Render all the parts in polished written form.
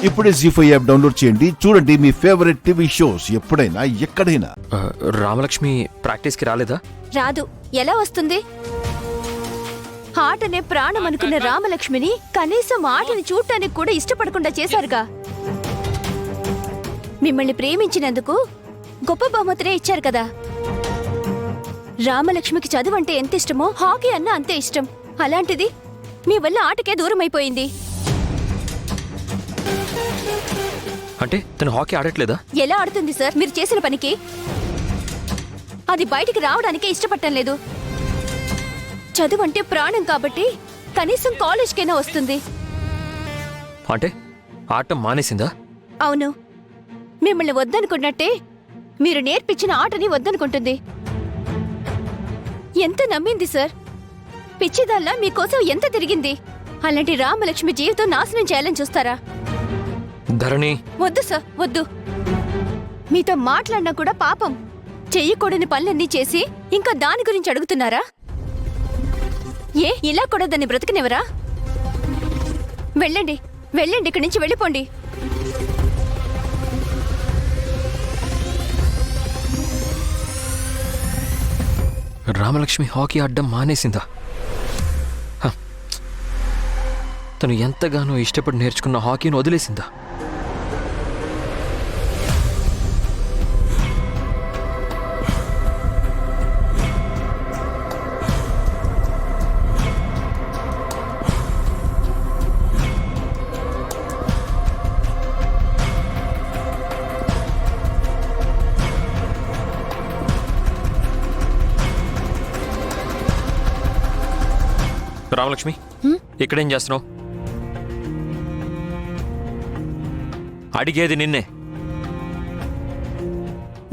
ఇప్పుడే జీ5 app download చేయండి. చూడండి మీ ఫేవరెట్ టీవీ షోస్ ఎప్పుడైనా ఎక్కడైనా. రామలక్ష్మి ప్రాక్టీస్ కి రాలేదా? రాదు. ఎలా వస్తుంది? ఆటనే ప్రాణం అనుకున్న రామలక్ష్మిని కనీసం ఆటని చూడటానికి కూడా ఇష్టపడకుండా చేశారుగా. మిమ్మల్ని ప్రేమించినందుకు గొప్ప బహుమతినే ఇచ్చారు కదా. రామలక్ష్మికి చదువు అంటే ఎంత ఇష్టమో హాకీ అన్న అంతే ఇష్టం. అలాంటిది మీ వల్ల ఆటకే దూరం అయిపోయింది. అంటే తను హాకీ ఆడట్లేదా? ఎలా ఆడుతుంది సార్ మీరు చేసిన పనికి? అది బయటికి రావడానికే ఇష్టపడటం లేదు. చదువు అంటే ప్రాణం కాబట్టి కనీసం కాలేజ్కైనా వస్తుంది. అంటే ఆట మానేసిందా? అవును. మిమ్మల్ని వద్దనుకున్నట్టే మీరు నేర్పించిన ఆటని వద్దనుకుంటుంది. ఎంత నమ్మింది సార్. పిచ్చిదల్లా మీకోసం ఎంత తిరిగింది. అలాంటి రామలక్ష్మి జీవితం నాశనం చేయాలని చూస్తారా? ధరణి, వద్దు సార్, వద్దు. మీతో మాట్లాడినా కూడా పాపం. చెయ్యకూడని పనులన్నీ చేసి ఇంకా దాని గురించి అడుగుతున్నారా? ఏ ఇలా కూడా దాన్ని బ్రతకనివరా? వెళ్ళండి, వెళ్ళండి, ఇక్కడి నుంచి వెళ్ళిపోండి. రామలక్ష్మి హాకీ ఆడడం మానేసిందా? తను ఎంతగానో ఇష్టపడి నేర్చుకున్న హాకీని వదిలేసిందా? రామలక్ష్మి, ఇక్కడేం చేస్తున్నావు? అడిగేది నిన్నే.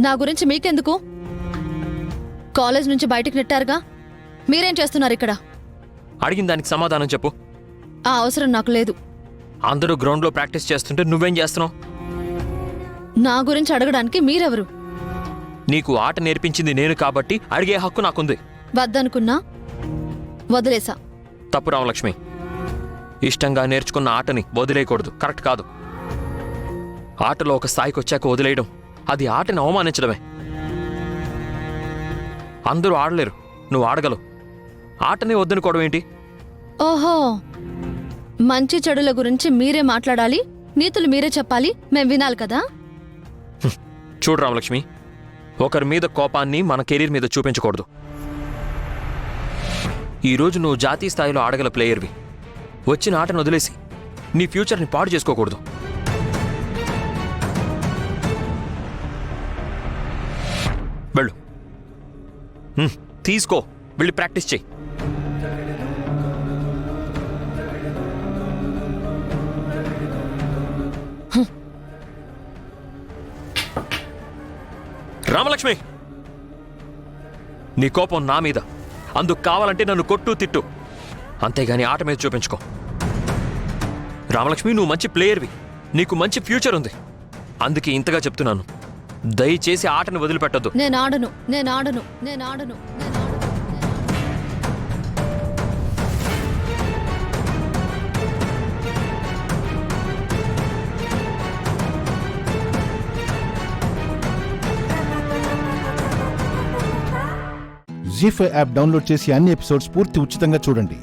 నా గురించి మీకెందుకు? కాలేజ్ నుంచి బయటకు నెట్టారుగా. మీరేం చేస్తున్నారు ఇక్కడ? అడిగిన దానికి సమాధానం చెప్పు. ఆ అవసరం నాకు లేదు. అందరూ గ్రౌండ్లో ప్రాక్టీస్ చేస్తుంటే నువ్వేం చేస్తున్నావు? నా గురించి అడగడానికి మీరెవరు? నీకు ఆట నేర్పించింది నేను కాబట్టి అడిగే హక్కు నాకుంది. వద్దనుకున్నా వదిలేసా. తప్పు రామలక్ష్మి. ఇష్టంగా నేర్చుకున్న ఆటని వదిలేయకూడదు. కరెక్ట్ కాదు. ఆటలో ఒక స్థాయికి వచ్చాక వదిలేయడం అది ఆటని అవమానించడమే. అందరూ ఆడలేరు, నువ్వు ఆడగలవు. ఆటని వద్దనుకోవడం ఏంటి? ఓహో, మంచి చెడుల గురించి మీరే మాట్లాడాలి, నీతులు మీరే చెప్పాలి, మేం వినాలి కదా. చూడు రామలక్ష్మి, ఒకరి మీద కోపాన్ని మన కెరీర్ మీద చూపించకూడదు. ఈరోజు నువ్వు జాతీయ స్థాయిలో ఆడగల ప్లేయర్వి. వచ్చిన ఆటను వదిలేసి నీ ఫ్యూచర్ని పాడు చేసుకోకూడదు. వెళ్ళు, తీసుకో, వెళ్ళి ప్రాక్టీస్ చెయ్యి. రామలక్ష్మి, నీ కోపం నా మీద. అందుకు కావాలంటే నన్ను కొట్టు, తిట్టు, అంతేగాని ఆట మీద చూపించుకో. రామలక్ష్మి, నువ్వు మంచి ప్లేయర్వి, నీకు మంచి ఫ్యూచర్ ఉంది. అందుకే ఇంతగా చెప్తున్నాను, దయచేసి ఆటను వదిలిపెట్టద్దు. నేను ఆడను, నేను ఆడను, నేను ఆడను, నేను ఆడను. జీ5 యాప్ డౌన్లోడ్ చేసి అన్ని ఎపిసోడ్స్ పూర్తి ఉచితంగా చూడండి.